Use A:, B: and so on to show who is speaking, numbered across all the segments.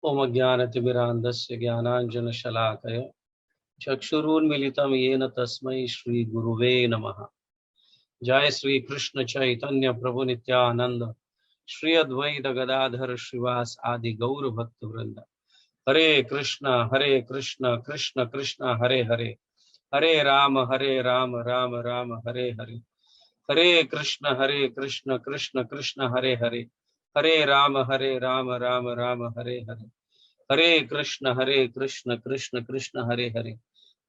A: ओम अज्ञानतिमिरान्धस्य ज्ञानाञ्जनशलाकया चक्षुरुन्मीलितं येन तस्मै श्रीगुरुवे नमः। जय श्री कृष्ण चैतन्य प्रभु नित्यानंद श्री अद्वैत गदाधर श्रीवास आदि गौर भक्त वृंद। हरे कृष्ण कृष्ण कृष्ण हरे हरे, हरे राम राम राम हरे हरे। हरे कृष्ण कृष्ण कृष्ण हरे हरे, हरे राम राम राम हरे हरे। हरे कृष्ण कृष्ण कृष्ण हरे हरे,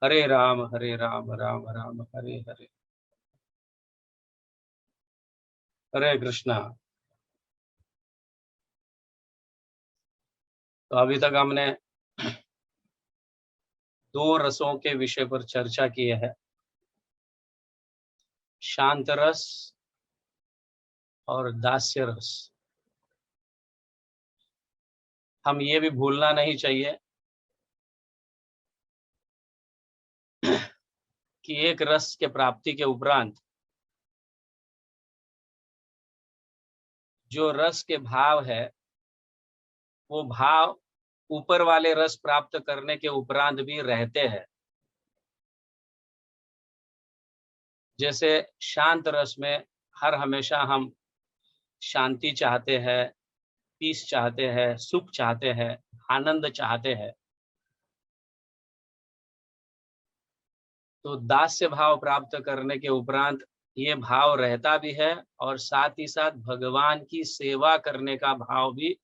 A: हरे राम राम राम हरे हरे। हरे कृष्णा। तो अभी तक हमने दो रसों के विषय पर चर्चा की है, शांत रस और दास्य रस। हम ये भी भूलना नहीं चाहिए कि एक रस के प्राप्ति के उपरांत जो रस के भाव है, वो भाव ऊपर वाले रस प्राप्त करने के उपरांत भी रहते हैं। जैसे शांत रस में हर हमेशा हम शांति चाहते हैं, पीस चाहते हैं, सुख चाहते हैं, आनंद चाहते हैं। तो दास्य भाव प्राप्त करने के उपरांत ये भाव रहता भी है और साथ ही साथ भगवान की सेवा करने का भाव भी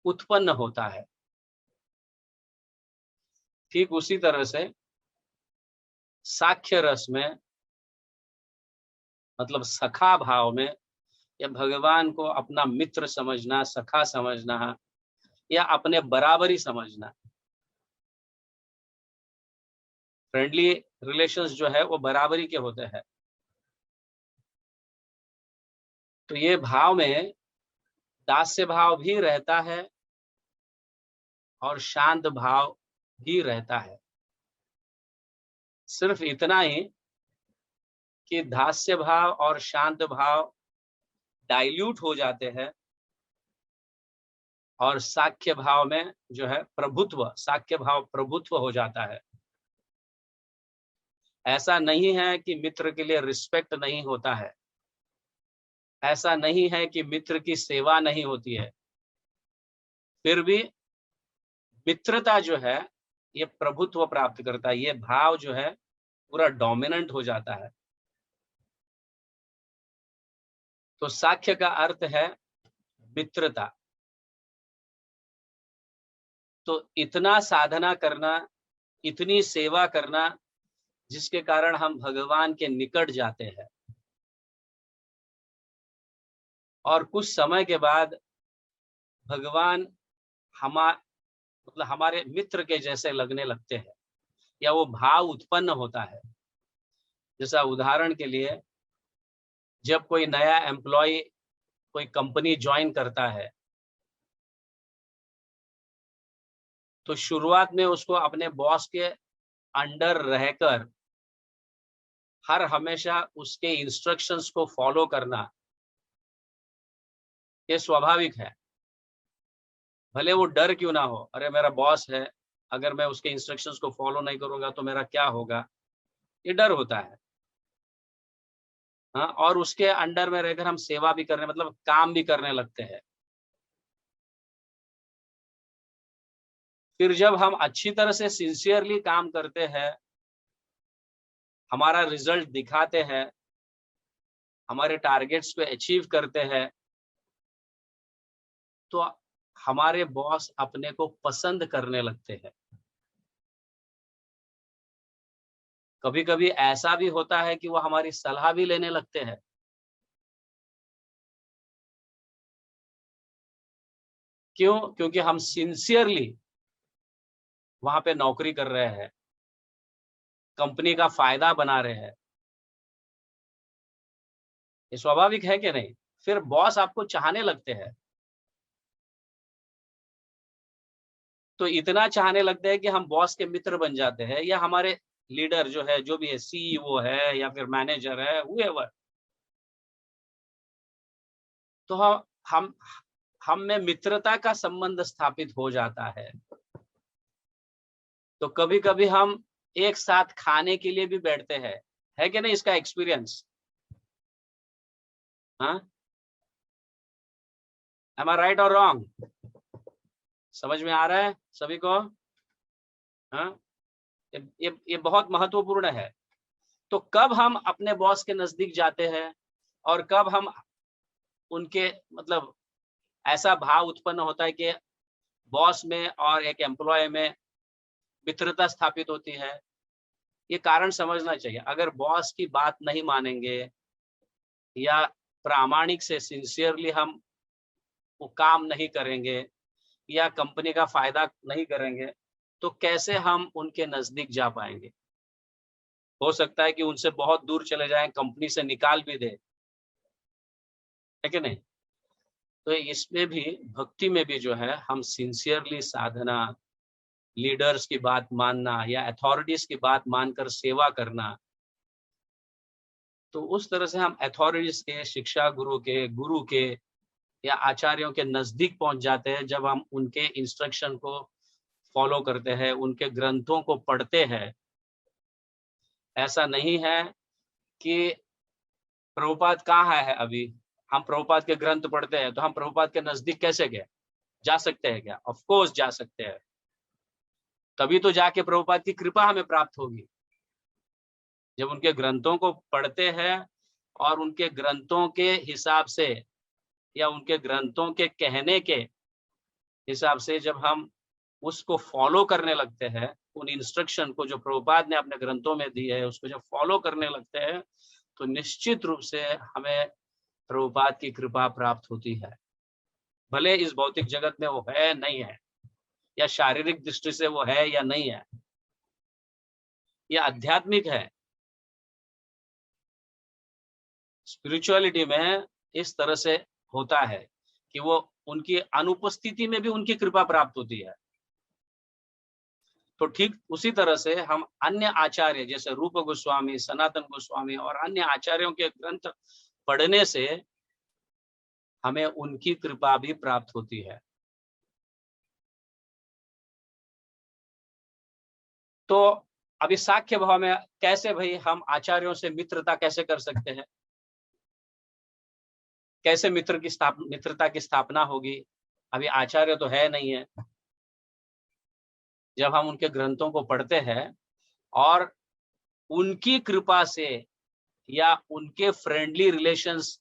A: उत्पन्न होता है। ठीक उसी तरह से साख्य रस में, मतलब सखा भाव में, या भगवान को अपना मित्र समझना, सखा समझना, या अपने बराबरी समझना, फ्रेंडली रिलेशंस जो है वो बराबरी के होते हैं। तो ये भाव में दास्य भाव भी रहता है और शांत भाव भी रहता है। सिर्फ इतना ही कि दास्य भाव और शांत भाव डाइल्यूट हो जाते हैं और साख्य भाव में जो है प्रभुत्व, साख्य भाव प्रभुत्व हो जाता है। ऐसा नहीं है कि मित्र के लिए रिस्पेक्ट नहीं होता है, ऐसा नहीं है कि मित्र की सेवा नहीं होती है, फिर भी मित्रता जो है ये प्रभुत्व प्राप्त करता है, ये भाव जो है पूरा डोमिनेंट हो जाता है। तो साख्य का अर्थ है मित्रता। तो इतना साधना करना, इतनी सेवा करना, जिसके कारण हम भगवान के निकट जाते हैं और कुछ समय के बाद भगवान मतलब हमारे मित्र के जैसे लगने लगते हैं, या वो भाव उत्पन्न होता है। जैसा उदाहरण के लिए, जब कोई नया एम्प्लॉय कोई कंपनी ज्वाइन करता है तो शुरुआत में उसको अपने बॉस के अंडर रहकर हर हमेशा उसके इंस्ट्रक्शंस को फॉलो करना ये स्वाभाविक है। भले वो डर क्यों ना हो, अरे मेरा बॉस है, अगर मैं उसके इंस्ट्रक्शंस को फॉलो नहीं करूंगा तो मेरा क्या होगा, ये डर होता है। हाँ, और उसके अंडर में रहकर हम सेवा भी करने, मतलब काम भी करने लगते हैं। फिर जब हम अच्छी तरह से सिंसियरली काम करते हैं, हमारा रिजल्ट दिखाते हैं, हमारे टारगेट्स को अचीव करते हैं, तो हमारे बॉस अपने को पसंद करने लगते हैं। कभी कभी ऐसा भी होता है कि वो हमारी सलाह भी लेने लगते हैं। क्यों? क्योंकि हम सिंसियरली वहां पे नौकरी कर रहे हैं, कंपनी का फायदा बना रहे हैं। ये स्वाभाविक है कि नहीं? फिर बॉस आपको चाहने लगते हैं। तो इतना चाहने लगते हैं कि हम बॉस के मित्र बन जाते हैं, या हमारे लीडर जो है, जो भी है, सीईओ है या फिर मैनेजर है, हुएवर, तो हम हम में मित्रता का संबंध स्थापित हो जाता है, तो कभी कभी हम एक साथ खाने के लिए भी बैठते हैं, है कि नहीं? इसका एक्सपीरियंस, हाँ? एम आई राइट और रॉन्ग? समझ में आ रहा है सभी को? हाँ, ये बहुत महत्वपूर्ण है। तो कब हम अपने बॉस के नजदीक जाते हैं और कब हम उनके मतलब ऐसा भाव उत्पन्न होता है कि बॉस में और एक एम्प्लॉय में मित्रता स्थापित होती है, ये कारण समझना चाहिए। अगर बॉस की बात नहीं मानेंगे या प्रामाणिक से सिंसियरली हम वो काम नहीं करेंगे या कंपनी का फायदा नहीं करेंगे, तो कैसे हम उनके नजदीक जा पाएंगे? हो सकता है कि उनसे बहुत दूर चले जाएं, कंपनी से निकाल भी दे, है कि नहीं? तो इसमें भी, भक्ति में भी जो है, हम सिंसियरली साधना, लीडर्स की बात मानना या अथॉरिटीज की बात मानकर सेवा करना, तो उस तरह से हम अथॉरिटीज के, शिक्षा गुरु के या आचार्यों के नजदीक पहुंच जाते हैं जब हम उनके इंस्ट्रक्शन को फॉलो करते हैं, उनके ग्रंथों को पढ़ते हैं। ऐसा नहीं है कि प्रभुपाद कहाँ है अभी, हम प्रभुपाद के ग्रंथ पढ़ते हैं तो हम प्रभुपाद के नजदीक कैसे गए? जा सकते हैं क्या? ऑफ कोर्स जा सकते हैं। तभी तो जाके प्रभुपाद की कृपा हमें प्राप्त होगी, जब उनके ग्रंथों को पढ़ते हैं और उनके ग्रंथों के हिसाब से या उनके ग्रंथों के कहने के हिसाब से जब हम उसको फॉलो करने लगते हैं, उन इंस्ट्रक्शन को जो प्रभुपाद ने अपने ग्रंथों में दी है उसको जब फॉलो करने लगते हैं, तो निश्चित रूप से हमें प्रभुपाद की कृपा प्राप्त होती है। भले इस भौतिक जगत में वो है नहीं है, या शारीरिक दृष्टि से वो है या नहीं है, या आध्यात्मिक है। स्पिरिचुअलिटी में इस तरह से होता है कि वो उनकी अनुपस्थिति में भी उनकी कृपा प्राप्त होती है। तो ठीक उसी तरह से हम अन्य आचार्य जैसे रूप गोस्वामी, सनातन गोस्वामी और अन्य आचार्यों के ग्रंथ पढ़ने से हमें उनकी कृपा भी प्राप्त होती है। तो अभी साख्य भाव में कैसे भाई हम आचार्यों से मित्रता कैसे कर सकते हैं? कैसे मित्रता की स्थापना होगी? अभी आचार्य तो है नहीं है। जब हम उनके ग्रंथों को पढ़ते हैं और उनकी कृपा से या उनके फ्रेंडली रिलेशंस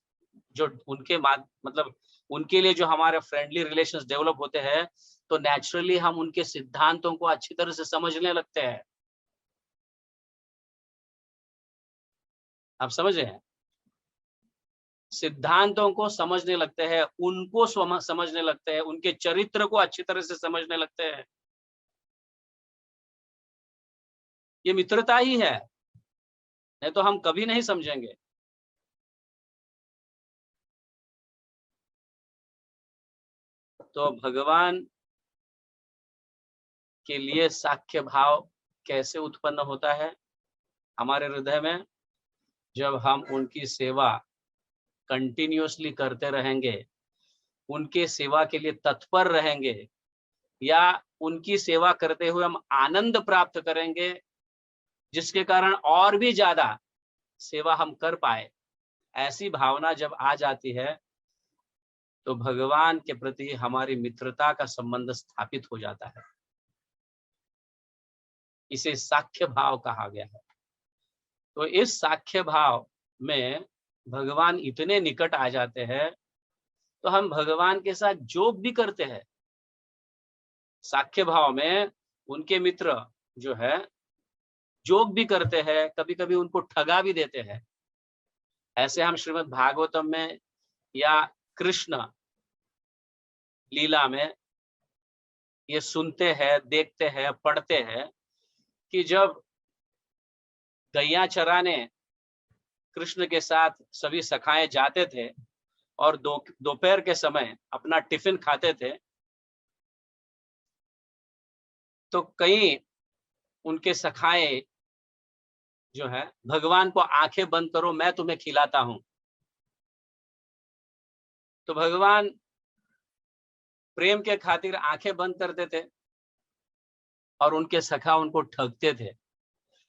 A: जो उनके मतलब उनके लिए जो हमारे फ्रेंडली रिलेशंस डेवलप होते हैं, तो नेचुरली हम उनके सिद्धांतों को अच्छी तरह से समझने लगते हैं। आप समझ रहे हैं? सिद्धांतों को समझने लगते हैं, उनको समझने लगते हैं, उनके चरित्र को अच्छी तरह से समझने लगते हैं। ये मित्रता ही है, नहीं तो हम कभी नहीं समझेंगे। तो भगवान के लिए साख्य भाव कैसे उत्पन्न होता है हमारे हृदय में? जब हम उनकी सेवा कंटिन्यूअसली करते रहेंगे, उनके सेवा के लिए तत्पर रहेंगे, या उनकी सेवा करते हुए हम आनंद प्राप्त करेंगे, जिसके कारण और भी ज्यादा सेवा हम कर पाए, ऐसी भावना जब आ जाती है, तो भगवान के प्रति हमारी मित्रता का संबंध स्थापित हो जाता है। इसे साख्य भाव कहा गया है। तो इस साख्य भाव में भगवान इतने निकट आ जाते हैं, तो हम भगवान के साथ जोग भी करते हैं। साख्य भाव में उनके मित्र जो है जोग भी करते हैं, कभी कभी उनको ठगा भी देते हैं। ऐसे हम श्रीमद् भागवतम में या कृष्ण लीला में ये सुनते हैं, देखते हैं, पढ़ते हैं कि जब गैया चराने कृष्ण के साथ सभी सखाएं जाते थे और दोपहर के समय अपना टिफिन खाते थे, तो कई उनके सखाएं जो है भगवान को आंखें बंद करो मैं तुम्हें खिलाता हूं। तो भगवान प्रेम के खातिर आंखें बंद करते थे और उनके सखा उनको ठगते थे।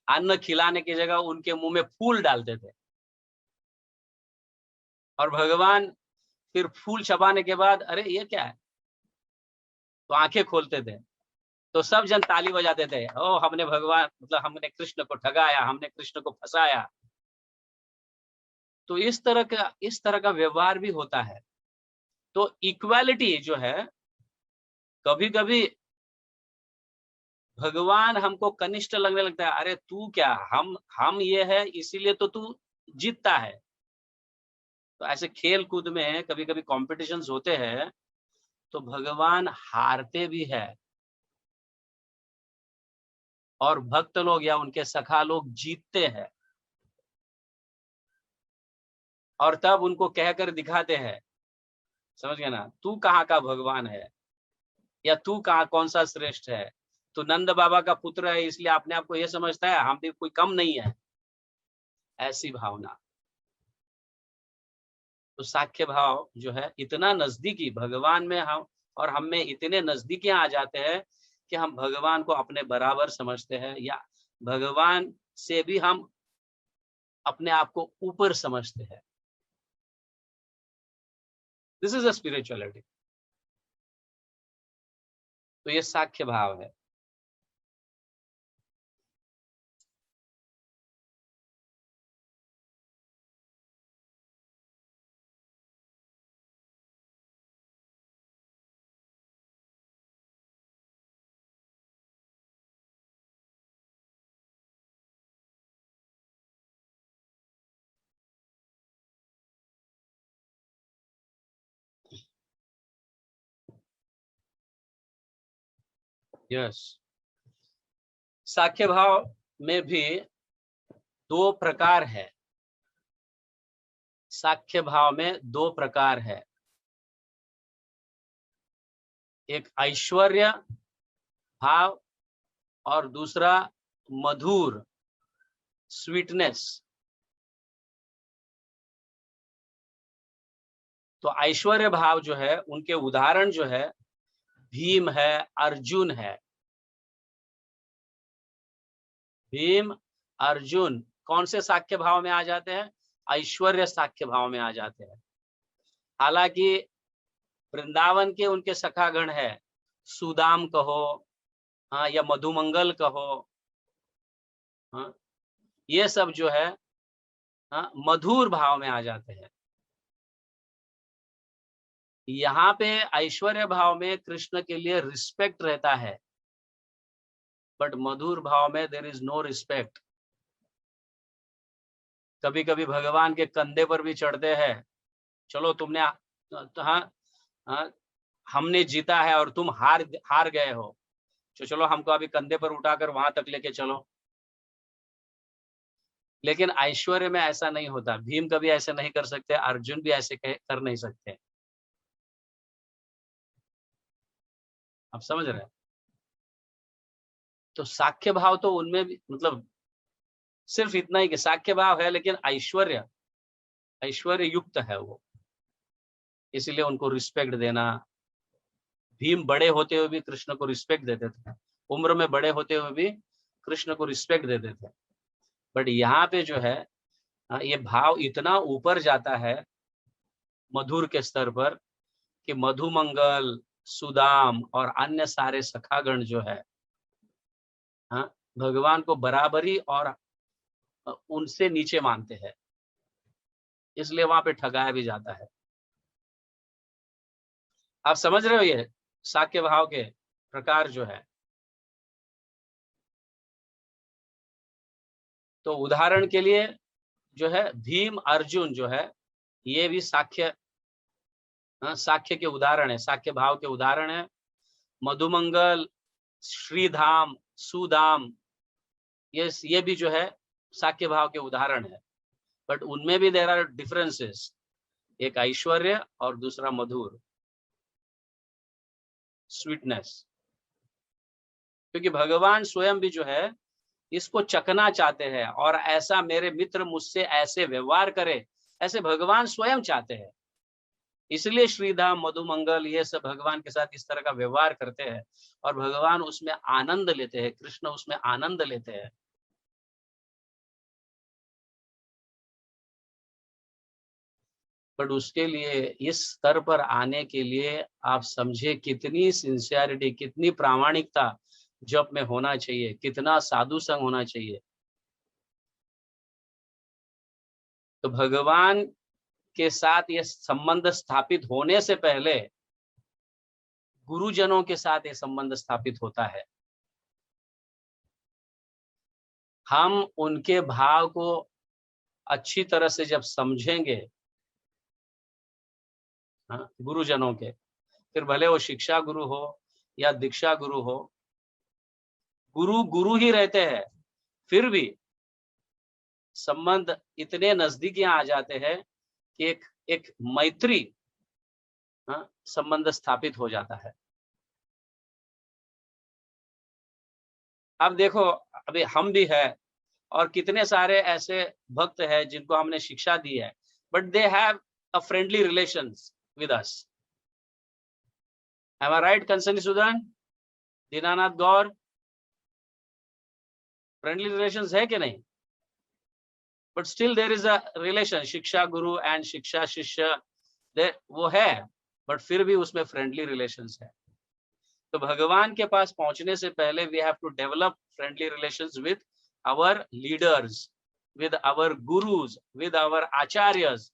A: अन्न खिलाने की जगह उनके मुंह में फूल डालते थे और भगवान फिर फूल चबाने के बाद अरे ये क्या है, तो आंखें खोलते थे तो सब जन ताली बजाते थे, ओ हमने भगवान मतलब हमने कृष्ण को ठगाया, हमने कृष्ण को फंसाया। तो इस तरह का व्यवहार भी होता है। तो इक्वालिटी जो है, कभी कभी भगवान हमको कनिष्ठ लगने लगता है, अरे तू क्या, हम ये है इसीलिए तो तू जीतता है। तो ऐसे खेल कूद में कभी कभी कॉम्पिटिशन्स होते हैं तो भगवान हारते भी है और भक्त लोग या उनके सखा लोग जीतते हैं और तब उनको कहकर दिखाते हैं, समझ गए ना, तू कहाँ का भगवान है या तू कहाँ कौन सा श्रेष्ठ है। तो नंद बाबा का पुत्र है इसलिए अपने आप को यह समझता है हम भी कोई कम नहीं है, ऐसी भावना। तो साख्य भाव जो है इतना नजदीकी भगवान में हम और हम में इतने नजदीकी आ जाते हैं कि हम भगवान को अपने बराबर समझते हैं या भगवान से भी हम अपने आप को ऊपर समझते हैं। This is a spirituality. तो ये साख्य भाव है। यस, साख्य भाव में भी दो प्रकार है। साख्य भाव में दो प्रकार है, एक ऐश्वर्य भाव और दूसरा मधुर, स्वीटनेस। तो ऐश्वर्य भाव जो है उनके उदाहरण जो है भीम है, अर्जुन है। भीम अर्जुन कौन से साख्य भाव में आ जाते हैं? ऐश्वर्य साख्य भाव में आ जाते हैं। हालांकि वृंदावन के उनके सखागण है, सुदाम कहो, हाँ, या मधुमंगल कहो, हाँ, ये सब जो है हाँ, मधुर भाव में आ जाते हैं। यहाँ पे ऐश्वर्य भाव में कृष्ण के लिए रिस्पेक्ट रहता है, बट मधुर भाव में देयर इज नो रिस्पेक्ट। कभी कभी भगवान के कंधे पर भी चढ़ते हैं, चलो तुमने हाँ, हाँ, हमने जीता है और तुम हार गए हो, तो चलो हमको अभी कंधे पर उठाकर वहां तक लेके चलो। लेकिन ऐश्वर्य में ऐसा नहीं होता। भीम कभी ऐसे नहीं कर सकते, अर्जुन भी ऐसे कर नहीं सकते। आप समझ रहे हैं? तो साख्य भाव तो उनमें भी मतलब सिर्फ इतना ही कि साख्य भाव है लेकिन ऐश्वर्य युक्त है वो, इसीलिए उनको रिस्पेक्ट देना। भीम बड़े होते हुए भी कृष्ण को रिस्पेक्ट देते थे, उम्र में बड़े होते हुए भी कृष्ण को रिस्पेक्ट देते थे। बट यहाँ पे जो है ये भाव इतना ऊपर जाता है मधुर के स्तर पर कि मधुमंगल, सुदाम और अन्य सारे सखागण जो है हाँ, भगवान को बराबरी और उनसे नीचे मानते हैं, इसलिए वहां पे ठगाया भी जाता है। आप समझ रहे हो ये साक्य भाव के प्रकार जो है? तो उदाहरण के लिए जो है भीम अर्जुन जो है ये भी साक्य के उदाहरण है, साक्य भाव के उदाहरण है। मधुमंगल, श्रीधाम, सुदाम, ये भी जो है साक्य भाव के उदाहरण है। बट उनमें भी देयर आर डिफरेंसेस, एक ऐश्वर्य और दूसरा मधुर, स्वीटनेस। क्योंकि भगवान स्वयं भी जो है इसको चखना चाहते हैं और ऐसा मेरे मित्र मुझसे ऐसे व्यवहार करे, ऐसे भगवान स्वयं चाहते हैं। इसलिए श्रीधाम, मधुमंगल, ये सब भगवान के साथ इस तरह का व्यवहार करते हैं और भगवान उसमें आनंद लेते हैं, कृष्ण उसमें आनंद लेते हैं। बट उसके लिए, इस स्तर पर आने के लिए आप समझे कितनी सिंसियरिटी, कितनी प्रामाणिकता जप में होना चाहिए, कितना साधु संग होना चाहिए। तो भगवान के साथ ये संबंध स्थापित होने से पहले गुरुजनों के साथ ये संबंध स्थापित होता है। हम उनके भाव को अच्छी तरह से जब समझेंगे, हाँ, गुरुजनों के, फिर भले वो शिक्षा गुरु हो या दीक्षा गुरु हो, गुरु गुरु ही रहते हैं, फिर भी संबंध इतने नजदीक यहाँ आ जाते हैं कि एक एक मैत्री, हाँ, संबंध स्थापित हो जाता है। अब देखो, अभी हम भी है और कितने सारे ऐसे भक्त हैं जिनको हमने शिक्षा दी है, but they have a friendly relations with us. Am I right कंसर्न सुदन, दीनानाथ गौर? फ्रेंडली रिलेशंस है कि नहीं? But still there is a relation, शिक्षा गुरु एंड शिक्षा शिष्य, वो है, बट फिर भी उसमें फ्रेंडली रिलेशंस है। तो भगवान के पास पहुंचने से पहले we have to develop friendly relations with our leaders, with our gurus, with our acharyas.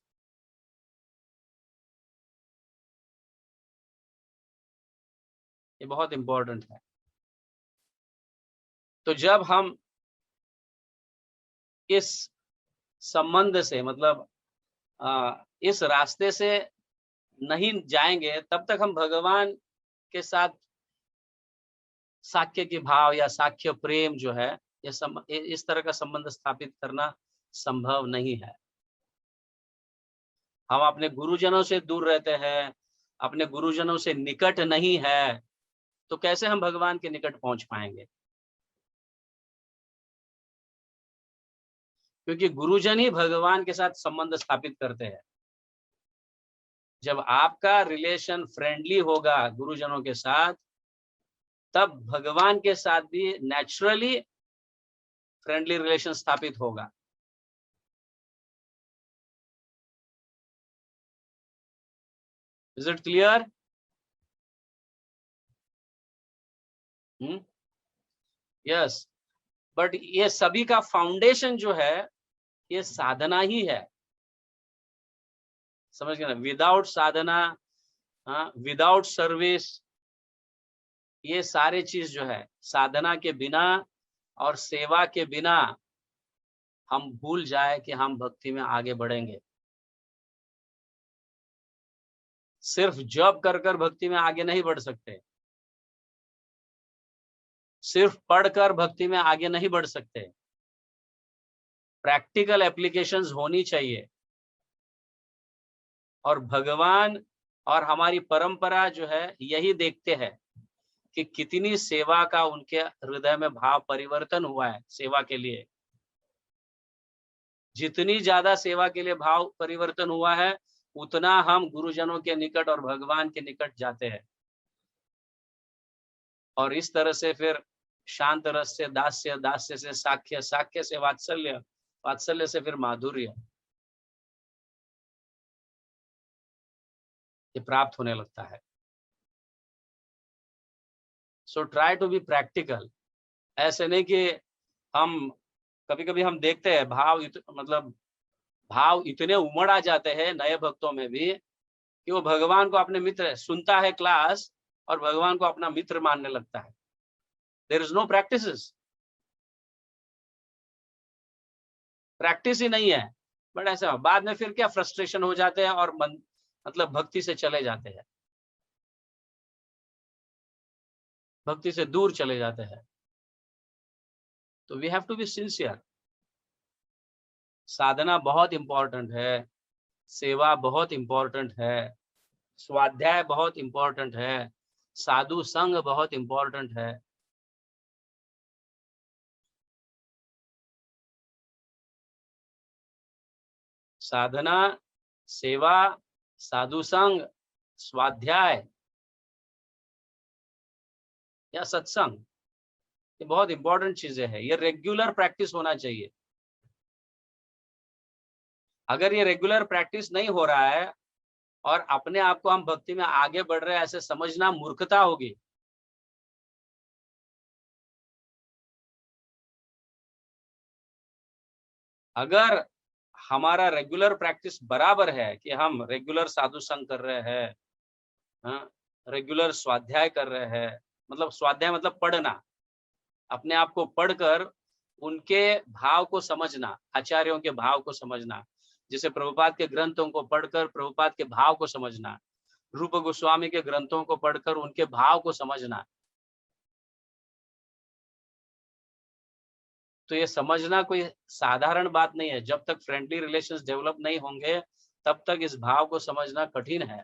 A: ये बहुत इंपॉर्टेंट है। तो जब हम इस संबंध से, मतलब इस रास्ते से नहीं जाएंगे, तब तक हम भगवान के साथ साख्य के भाव या साख्य प्रेम जो है, इस तरह का संबंध स्थापित करना संभव नहीं है। हम अपने गुरुजनों से दूर रहते हैं, अपने गुरुजनों से निकट नहीं है, तो कैसे हम भगवान के निकट पहुंच पाएंगे? क्योंकि गुरुजन ही भगवान के साथ संबंध स्थापित करते हैं। जब आपका रिलेशन फ्रेंडली होगा गुरुजनों के साथ, तब भगवान के साथ भी नेचुरली फ्रेंडली रिलेशन स्थापित होगा। Is it clear? Yes. But ये सभी का फाउंडेशन जो है, ये साधना ही है। समझ गए ना? विदाउट साधना, विदाउट सर्विस, ये सारे चीज जो है, साधना के बिना और सेवा के बिना हम भूल जाए कि हम भक्ति में आगे बढ़ेंगे। सिर्फ जॉब कर कर भक्ति में आगे नहीं बढ़ सकते, सिर्फ पढ़कर भक्ति में आगे नहीं बढ़ सकते। प्रैक्टिकल एप्लीकेशंस होनी चाहिए। और भगवान और हमारी परंपरा जो है, यही देखते हैं कि कितनी सेवा का उनके हृदय में भाव परिवर्तन हुआ है सेवा के लिए। जितनी ज्यादा सेवा के लिए भाव परिवर्तन हुआ है, उतना हम गुरुजनों के निकट और भगवान के निकट जाते हैं। और इस तरह से फिर शांत रस से दास्य, दास्य से साख्य, साख्य से वात्सल्य, वात्सल्य से फिर माधुर्य, ये प्राप्त होने लगता है। So try to be practical. ऐसे नहीं कि हम, कभी कभी हम देखते हैं मतलब भाव इतने उमड़ आ जाते हैं नए भक्तों में भी, कि वो भगवान को अपने मित्र सुनता है क्लास और भगवान को अपना मित्र मानने लगता है। There is no practice, practice ही नहीं है। बट ऐसा बाद में फिर क्या फ्रस्ट्रेशन हो जाते हैं और मतलब भक्ति से चले जाते हैं, भक्ति से दूर चले जाते हैं। तो we have to be sincere. साधना बहुत इंपॉर्टेंट है, सेवा बहुत इंपॉर्टेंट है, स्वाध्याय बहुत इंपॉर्टेंट है, साधु संग बहुत इंपॉर्टेंट है। साधना, सेवा, साधु संग, स्वाध्याय या सत्संग, ये बहुत इंपॉर्टेंट चीजें हैं। ये रेगुलर प्रैक्टिस होना चाहिए। अगर ये रेगुलर प्रैक्टिस नहीं हो रहा है और अपने आप को हम भक्ति में आगे बढ़ रहे हैं ऐसे समझना मूर्खता होगी। अगर हमारा रेगुलर प्रैक्टिस बराबर है कि हम रेगुलर साधु संग कर रहे हैं, हाँ, रेगुलर स्वाध्याय कर रहे हैं, मतलब स्वाध्याय मतलब पढ़ना, अपने आप को पढ़कर उनके भाव को समझना, आचार्यों के भाव को समझना, जैसे प्रभुपाद के ग्रंथों को पढ़कर प्रभुपाद के भाव को समझना, रूप गोस्वामी के ग्रंथों को पढ़कर उनके भाव को समझना। तो ये समझना कोई साधारण बात नहीं है। जब तक फ्रेंडली रिलेशंस डेवलप नहीं होंगे तब तक इस भाव को समझना कठिन है।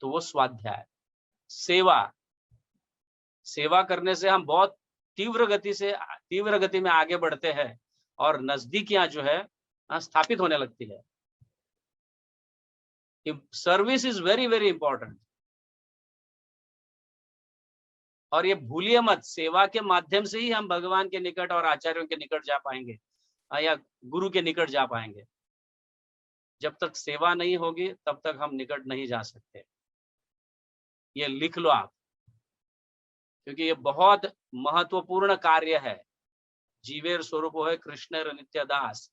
A: तो वो स्वाध्याय। सेवा, सेवा करने से हम बहुत तीव्र गति में आगे बढ़ते हैं और नजदीकियां जो है स्थापित होने लगती है। Service is very very important. और ये भूलिए मत, सेवा के माध्यम से ही हम भगवान के निकट और आचार्यों के निकट जा पाएंगे या गुरु के निकट जा पाएंगे। जब तक सेवा नहीं होगी तब तक हम निकट नहीं जा सकते। ये लिख लो आप, क्योंकि ये बहुत महत्वपूर्ण कार्य है। जीवेर स्वरूप है कृष्ण नित्य दास।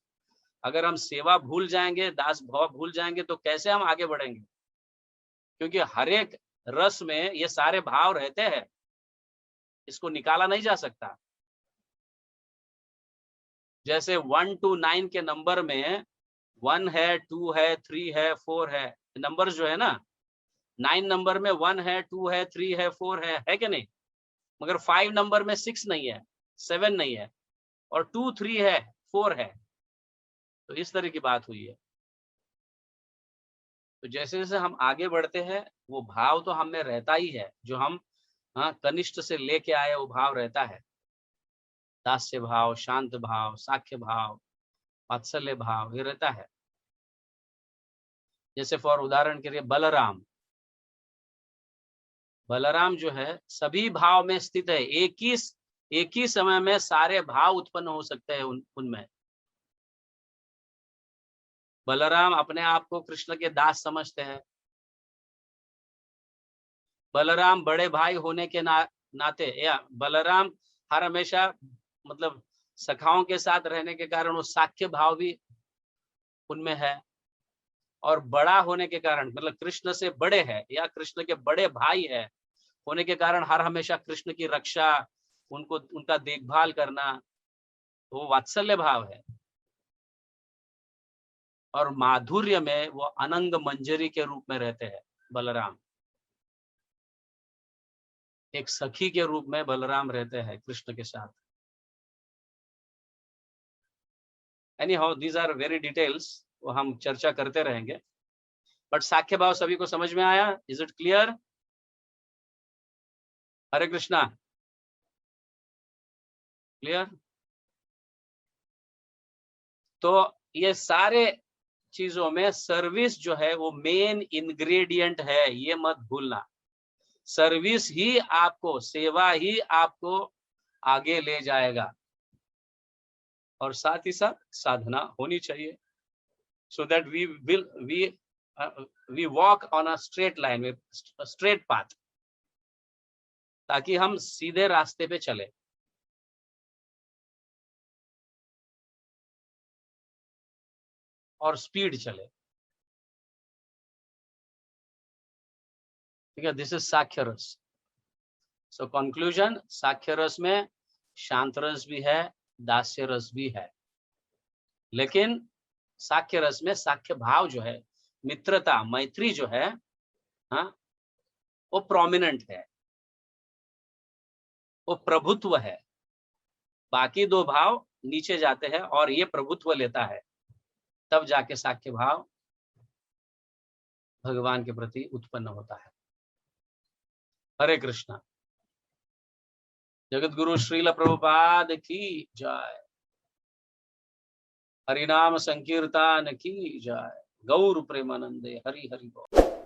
A: अगर हम सेवा भूल जाएंगे, दास भाव भूल जाएंगे तो कैसे हम आगे बढ़ेंगे? क्योंकि हर एक रस में ये सारे भाव रहते हैं, इसको निकाला नहीं जा सकता। जैसे 1 to 9 के नंबर में 1 है, 2 है, 3 है, 4 है, नंबर जो है ना, 9 नंबर में 1 है, 2 है, 3 है, 4 है कि नहीं? मगर 5 नंबर में 6 नहीं है, 7 नहीं है, और 2, 3 है, 4 है। तो इस तरह की बात हुई है। तो जैसे जैसे हम आगे बढ़ते हैं वो भाव तो हम में रहता ही है, जो हम कनिष्ठ से लेके आए वो भाव रहता है। दास्य भाव, शांत भाव, साख्य भाव, वात्सल्य भाव, ये रहता है। जैसे फॉर उदाहरण के लिए बलराम, बलराम जो है सभी भाव में स्थित है। एक ही समय में सारे भाव उत्पन्न हो सकते हैं उनमें। बलराम अपने आप को कृष्ण के दास समझते हैं। बलराम बड़े भाई होने के नाते, या बलराम हर हमेशा मतलब सखाओं के साथ रहने के कारण वो साख्य भाव भी उनमें है। और बड़ा होने के कारण मतलब कृष्ण से बड़े है या कृष्ण के बड़े भाई है होने के कारण हर हमेशा कृष्ण की रक्षा, उनको उनका देखभाल करना, वो वात्सल्य भाव है। और माधुर्य में वो अनंग मंजरी के रूप में रहते हैं बलराम। एक सखी के रूप में बलराम रहते हैं कृष्ण के साथ। Anyhow these are very details, वो हम चर्चा करते रहेंगे। बट साख्य भाव सभी को समझ में आया? Is it clear? Hare Krishna, clear? तो ये सारे चीजों में सर्विस जो है वो मेन इंग्रेडिएंट है, ये मत भूलना। सर्विस ही आपको, सेवा ही आपको आगे ले जाएगा। और साथ ही साथ साधना होनी चाहिए, so that we walk on a straight line with a straight path, ताकि हम सीधे रास्ते पे चले। और स्पीड चले। ठीक है, दिस इज साख्य रस। सो कंक्लूजन, साख्य रस में शांत रस भी है, दास्य रस भी है, लेकिन साख्य रस में साख्य भाव जो है, मित्रता, मैत्री जो है, हाँ, वो प्रोमिनेंट है, वो प्रभुत्व है। बाकी दो भाव नीचे जाते हैं और ये प्रभुत्व लेता है, तब जाके साख्य भाव भगवान के प्रति उत्पन्न होता है। हरे कृष्णा। जगत गुरु श्रील प्रभुपाद की जय। हरिनाम संकीर्तन की जय। गौर प्रेमानंदे हरि हरि बोल।